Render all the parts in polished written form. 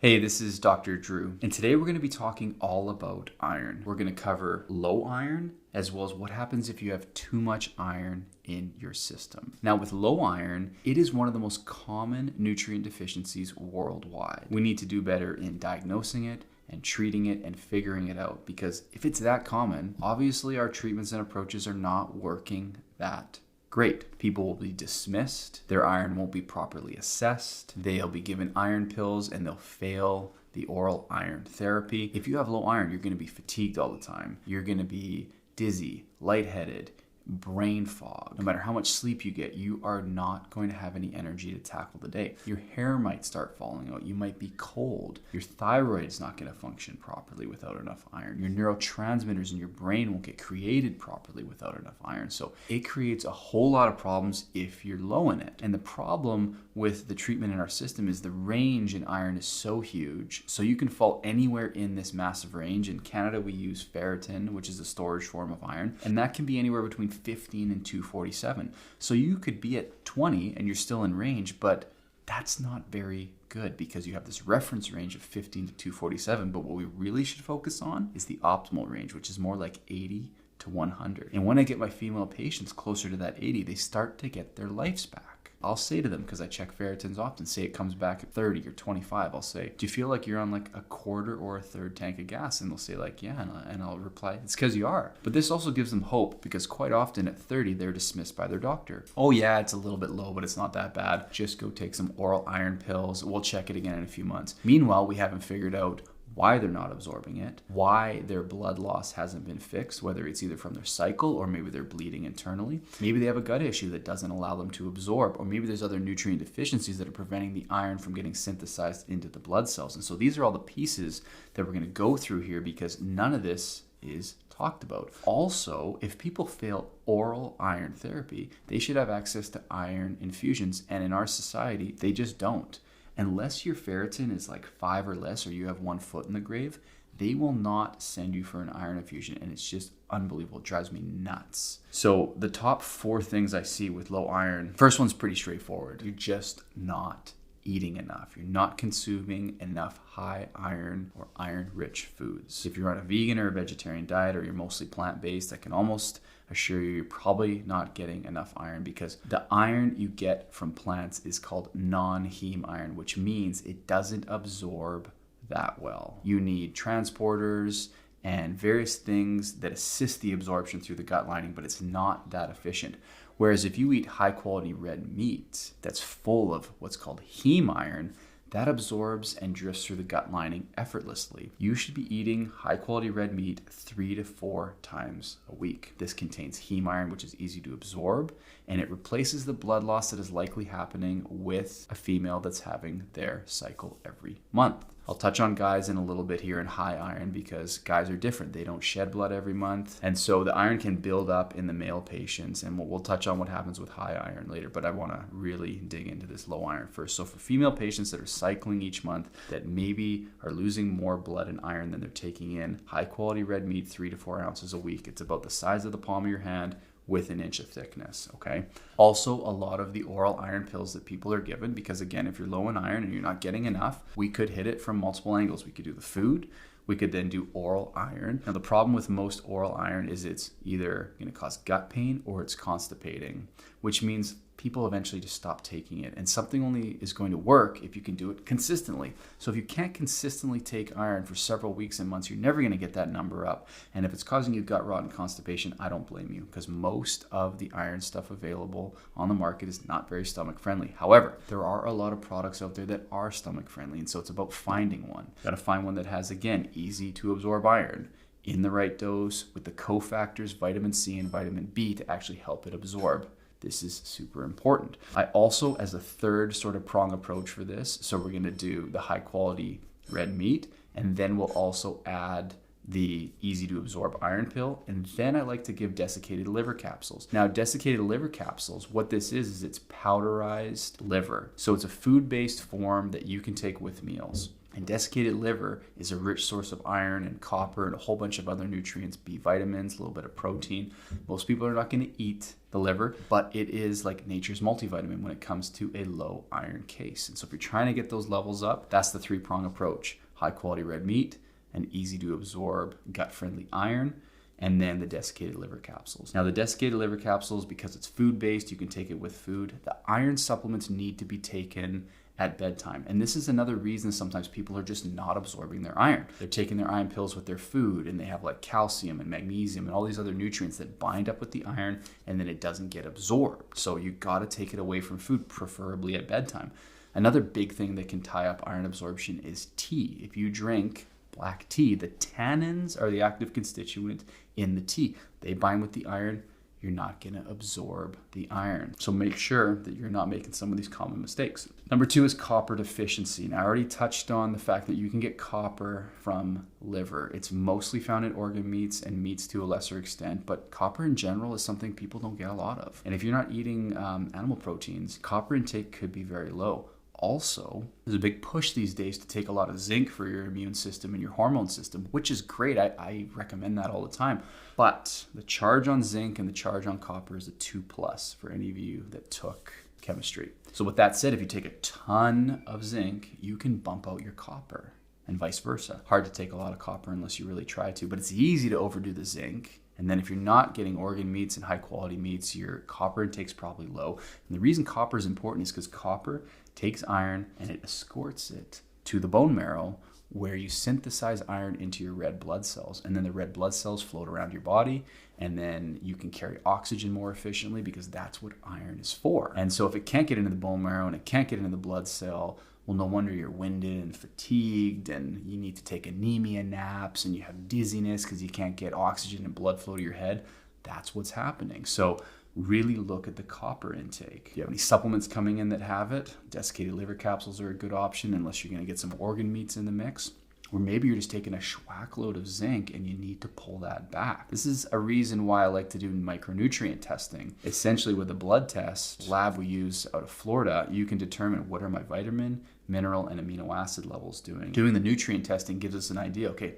Hey, this is Dr. Drew, and today we're going to be talking all about iron. We're going to cover low iron as well as what happens if you have too much iron in your system. Now, with low iron, it is one of the most common nutrient deficiencies worldwide. We need to do better in diagnosing it and treating it and figuring it out, because if it's that common, obviously our treatments and approaches are not working that great. People will be dismissed, their iron won't be properly assessed, they'll be given iron pills and they'll fail the oral iron therapy. If you have low iron, you're going to be fatigued all the time. You're going to be dizzy, lightheaded, brain fog. No matter how much sleep you get, you are not going to have any energy to tackle the day. Your hair might start falling out. You might be cold. Your thyroid is not going to function properly without enough iron. Your neurotransmitters in your brain won't get created properly without enough iron. So it creates a whole lot of problems if you're low in it. And the problem with the treatment in our system is the range in iron is so huge. So you can fall anywhere in this massive range. In Canada, we use ferritin, which is a storage form of iron, and that can be anywhere between 15 and 247. So you could be at 20 and you're still in range, but that's not very good because you have this reference range of 15 to 247. But what we really should focus on is the optimal range, which is more like 80 to 100. And when I get my female patients closer to that 80, they start to get their lives back. I'll say to them, because I check ferritins often, say it comes back at 30 or 25. I'll say, do you feel like you're on like a quarter or a third tank of gas? And they'll say like, yeah. And I'll reply, it's because you are. But this also gives them hope, because quite often at 30, they're dismissed by their doctor. Oh yeah, it's a little bit low, but it's not that bad. Just go take some oral iron pills. We'll check it again in a few months. Meanwhile, we haven't figured out why they're not absorbing it, why their blood loss hasn't been fixed, whether it's either from their cycle or maybe they're bleeding internally. Maybe they have a gut issue that doesn't allow them to absorb, or maybe there's other nutrient deficiencies that are preventing the iron from getting synthesized into the blood cells. And so these are all the pieces that we're going to go through here, because none of this is talked about. Also, if people fail oral iron therapy, they should have access to iron infusions, and in our society, they just don't. Unless your ferritin is like 5 or less, or you have 1 foot in the grave, they will not send you for an iron infusion. And it's just unbelievable. It drives me nuts. So the top 4 things I see with low iron, first one's pretty straightforward. You're just not eating enough. You're not consuming enough high iron or iron-rich foods. If you're on a vegan or a vegetarian diet, or you're mostly plant-based, I can almost assure you you're probably not getting enough iron, because the iron you get from plants is called non-heme iron, which means it doesn't absorb that well. You need transporters and various things that assist the absorption through the gut lining, but it's not that efficient. Whereas if you eat high quality red meat that's full of what's called heme iron, that absorbs and drifts through the gut lining effortlessly. You should be eating high quality red meat 3 to 4 times a week. This contains heme iron, which is easy to absorb, and it replaces the blood loss that is likely happening with a female that's having their cycle every month. I'll touch on guys in a little bit here in high iron, because guys are different. They don't shed blood every month. And so the iron can build up in the male patients, and we'll touch on what happens with high iron later, but I want to really dig into this low iron first. So for female patients that are cycling each month, that maybe are losing more blood and iron than they're taking in, high quality red meat, 3 to 4 ounces a week. It's about the size of the palm of your hand, with an inch of thickness, okay? Also, a lot of the oral iron pills that people are given, because again, if you're low in iron and you're not getting enough, we could hit it from multiple angles. We could do the food, we could then do oral iron. Now, the problem with most oral iron is it's either going to cause gut pain or it's constipating, which means people eventually just stop taking it. And something only is going to work if you can do it consistently. So if you can't consistently take iron for several weeks and months, you're never going to get that number up. And if it's causing you gut rot and constipation, I don't blame you, because most of the iron stuff available on the market is not very stomach friendly. However, there are a lot of products out there that are stomach friendly. And so it's about finding one. You got to find one that has, again, easy to absorb iron in the right dose with the cofactors, vitamin C and vitamin B, to actually help it absorb. This is super important. I also, as a third sort of prong approach for this, so we're going to do the high quality red meat, and then we'll also add the easy to absorb iron pill, and then I like to give desiccated liver capsules. Now, desiccated liver capsules, what this is it's powderized liver. So it's a food-based form that you can take with meals. And desiccated liver is a rich source of iron and copper and a whole bunch of other nutrients, B vitamins, a little bit of protein. Most people are not going to eat the liver, but it is like nature's multivitamin when it comes to a low iron case. And so if you're trying to get those levels up, that's the 3-prong approach. High quality red meat, an easy to absorb gut-friendly iron, and then the desiccated liver capsules. Now the desiccated liver capsules, because it's food-based, you can take it with food. The iron supplements need to be taken at bedtime. And this is another reason sometimes people are just not absorbing their iron. They're taking their iron pills with their food, and they have like calcium and magnesium and all these other nutrients that bind up with the iron, and then it doesn't get absorbed. So you got to take it away from food, preferably at bedtime. Another big thing that can tie up iron absorption is tea. If you drink black tea, the tannins are the active constituent in the tea. They bind with the iron. You're not going to absorb the iron. So make sure that you're not making some of these common mistakes. Number 2 is copper deficiency. Now I already touched on the fact that you can get copper from liver. It's mostly found in organ meats and meats to a lesser extent, but copper in general is something people don't get a lot of. And if you're not eating animal proteins, copper intake could be very low. Also, there's a big push these days to take a lot of zinc for your immune system and your hormone system, which is great. I recommend that all the time. But the charge on zinc and the charge on copper is a 2+ for any of you that took chemistry. So with that said, if you take a ton of zinc, you can bump out your copper and vice versa. Hard to take a lot of copper unless you really try to, but it's easy to overdo the zinc. And then if you're not getting organ meats and high quality meats, your copper intake's probably low. And the reason copper is important is because copper takes iron and it escorts it to the bone marrow, where you synthesize iron into your red blood cells. And then the red blood cells float around your body, and then you can carry oxygen more efficiently because that's what iron is for. And so if it can't get into the bone marrow and it can't get into the blood cell, well, no wonder you're winded and fatigued, and you need to take anemia naps, and you have dizziness because you can't get oxygen and blood flow to your head. That's what's happening. So really look at the copper intake. If you have any supplements coming in that have it, desiccated liver capsules are a good option unless you're going to get some organ meats in the mix. Or maybe you're just taking a schwack load of zinc and you need to pull that back. This is a reason why I like to do micronutrient testing. Essentially with a blood test lab we use out of Florida, you can determine what are my vitamin, mineral, and amino acid levels doing. Doing the nutrient testing gives us an idea, okay,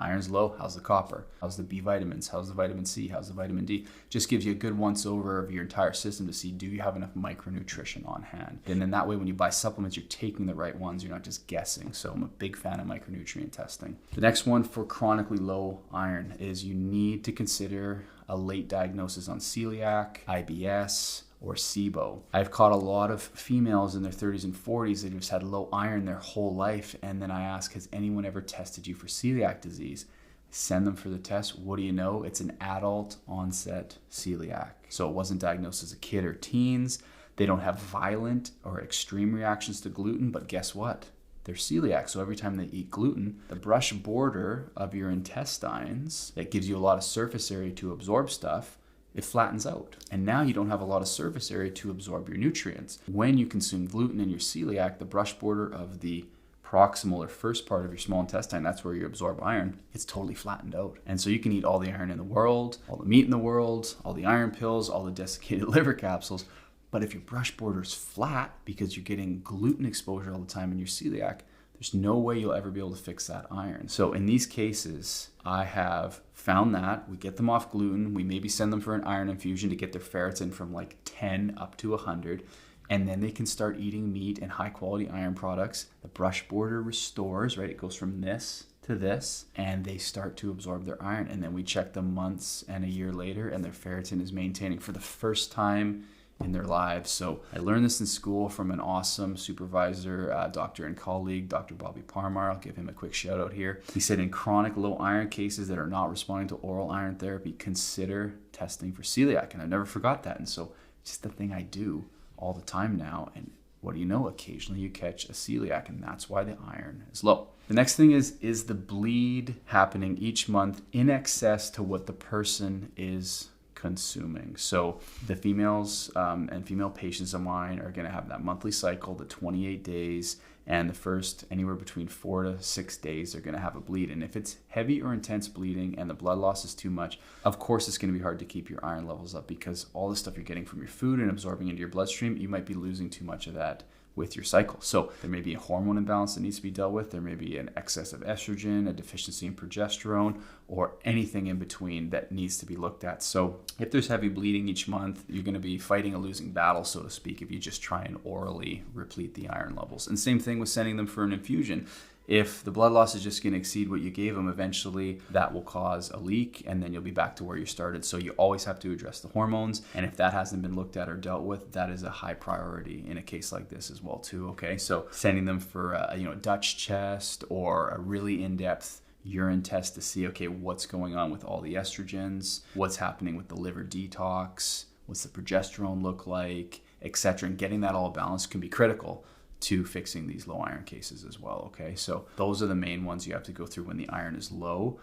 iron's low, how's the copper? How's the B vitamins? How's the vitamin C? How's the vitamin D? Just gives you a good once over of your entire system to see, do you have enough micronutrition on hand? And then that way when you buy supplements, you're taking the right ones, you're not just guessing. So I'm a big fan of micronutrient testing. The next one for chronically low iron is you need to consider a late diagnosis on celiac, IBS, or SIBO. I've caught a lot of females in their 30s and 40s that have just had low iron their whole life, and then I ask, has anyone ever tested you for celiac disease? Send them for the test. What do you know? It's an adult onset celiac. So it wasn't diagnosed as a kid or teens. They don't have violent or extreme reactions to gluten, but guess what? They're celiac. So every time they eat gluten, the brush border of your intestines that gives you a lot of surface area to absorb stuff, it flattens out. And now you don't have a lot of surface area to absorb your nutrients. When you consume gluten in your celiac, the brush border of the proximal or first part of your small intestine, that's where you absorb iron, it's totally flattened out. And so you can eat all the iron in the world, all the meat in the world, all the iron pills, all the desiccated liver capsules. But if your brush border is flat because you're getting gluten exposure all the time in your celiac, there's no way you'll ever be able to fix that iron. So in these cases, I have found that we get them off gluten. We maybe send them for an iron infusion to get their ferritin from like 10 up to 100. And then they can start eating meat and high quality iron products. The brush border restores, right? It goes from this to this, and they start to absorb their iron. And then we check them months and a year later, and their ferritin is maintaining for the first time in their lives. So I learned this in school from an awesome supervisor, doctor and colleague, Dr. Bobby Parmar. I'll give him a quick shout out here. He said in chronic low iron cases that are not responding to oral iron therapy, consider testing for celiac. And I never forgot that. And so it's just the thing I do all the time now. And what do you know? Occasionally you catch a celiac, and that's why the iron is low. The next thing is the bleed happening each month in excess to what the person is consuming. So the females and female patients of mine are going to have that monthly cycle, the 28 days, and the first anywhere between 4 to 6 days they're going to have a bleed. And if it's heavy or intense bleeding and the blood loss is too much, of course it's going to be hard to keep your iron levels up, because all the stuff you're getting from your food and absorbing into your bloodstream, you might be losing too much of that with your cycle. So there may be a hormone imbalance that needs to be dealt with. There may be an excess of estrogen, a deficiency in progesterone, or anything in between that needs to be looked at. So if there's heavy bleeding each month, you're going to be fighting a losing battle, so to speak, if you just try and orally replete the iron levels. And same thing with sending them for an infusion. If the blood loss is just going to exceed what you gave them, eventually that will cause a leak, and then you'll be back to where you started. So you always have to address the hormones. And if that hasn't been looked at or dealt with, that is a high priority in a case like this as well too. Okay, so sending them for a Dutch chest or a really in-depth urine test to see, okay, what's going on with all the estrogens, what's happening with the liver detox, what's the progesterone look like, etc. And getting that all balanced can be critical to fixing these low iron cases as well. Okay, so those are the main ones you have to go through when the iron is low.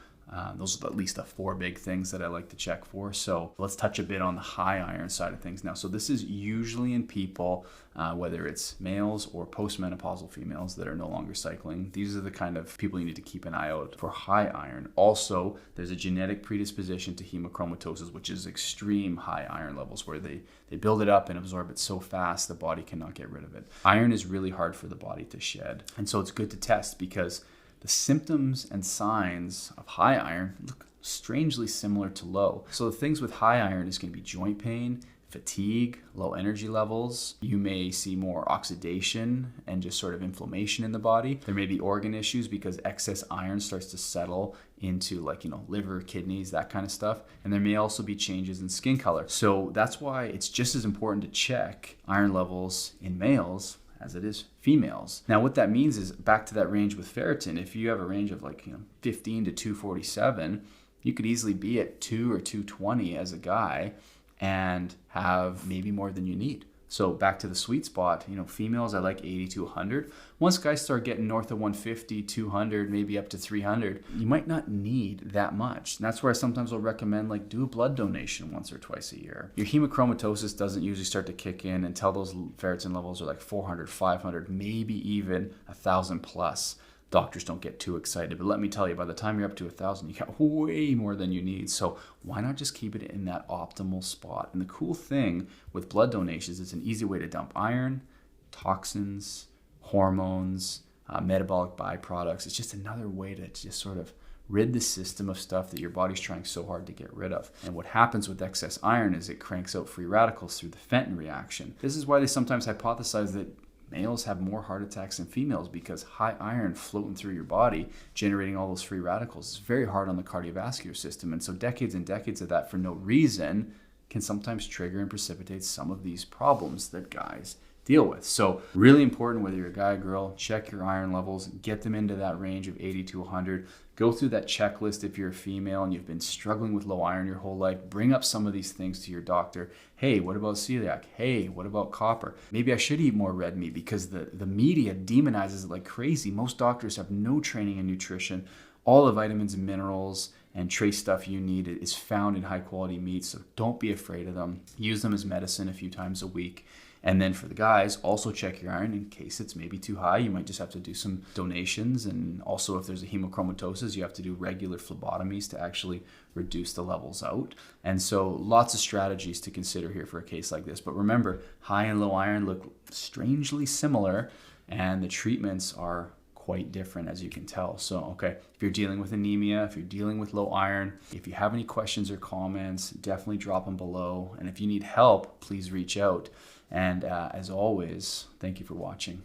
Those are at least the 4 big things that I like to check for. So let's touch a bit on the high iron side of things now. So this is usually in people, whether it's males or postmenopausal females that are no longer cycling. These are the kind of people you need to keep an eye out for high iron. Also, there's a genetic predisposition to hemochromatosis, which is extreme high iron levels where they build it up and absorb it so fast the body cannot get rid of it. Iron is really hard for the body to shed. And so it's good to test because the symptoms and signs of high iron look strangely similar to low. So the things with high iron is going to be joint pain, fatigue, low energy levels. You may see more oxidation and just sort of inflammation in the body. There may be organ issues because excess iron starts to settle into liver, kidneys, that kind of stuff. And there may also be changes in skin color. So that's why it's just as important to check iron levels in males as it is females. Now, what that means is back to that range with ferritin. If you have a range of 15 to 247, you could easily be at 2 or 220 as a guy and have maybe more than you need. So back to the sweet spot, females I like 80 to 100. Once guys start getting north of 150, 200, maybe up to 300, you might not need that much. And that's where I sometimes will recommend do a blood donation once or twice a year. Your hemochromatosis doesn't usually start to kick in until those ferritin levels are 400, 500, maybe even 1,000 plus. Doctors don't get too excited, but let me tell you, by the time you're up to 1,000, you got way more than you need. So why not just keep it in that optimal spot? And the cool thing with blood donations, it's an easy way to dump iron, toxins, hormones, metabolic byproducts. It's just another way to just sort of rid the system of stuff that your body's trying so hard to get rid of. And what happens with excess iron is it cranks out free radicals through the Fenton reaction. This is why they sometimes hypothesize that males have more heart attacks than females, because high iron floating through your body, generating all those free radicals, is very hard on the cardiovascular system. And so decades and decades of that for no reason can sometimes trigger and precipitate some of these problems that guys deal with. So really important, whether you're a guy or girl, check your iron levels, get them into that range of 80 to 100. Go through that checklist if you're a female and you've been struggling with low iron your whole life. Bring up some of these things to your doctor. Hey, what about celiac? Hey, what about copper? Maybe I should eat more red meat, because the media demonizes it like crazy. Most doctors have no training in nutrition. All the vitamins and minerals and trace stuff you need is found in high quality meats. So don't be afraid of them. Use them as medicine a few times a week. And then for the guys, also check your iron in case it's maybe too high. You might just have to do some donations. And also if there's a hemochromatosis, you have to do regular phlebotomies to actually reduce the levels out. And so lots of strategies to consider here for a case like this. But remember, high and low iron look strangely similar, and the treatments are quite different, as you can tell. So, okay, if you're dealing with anemia, if you're dealing with low iron, if you have any questions or comments, definitely drop them below. And if you need help, please reach out. And as always, thank you for watching.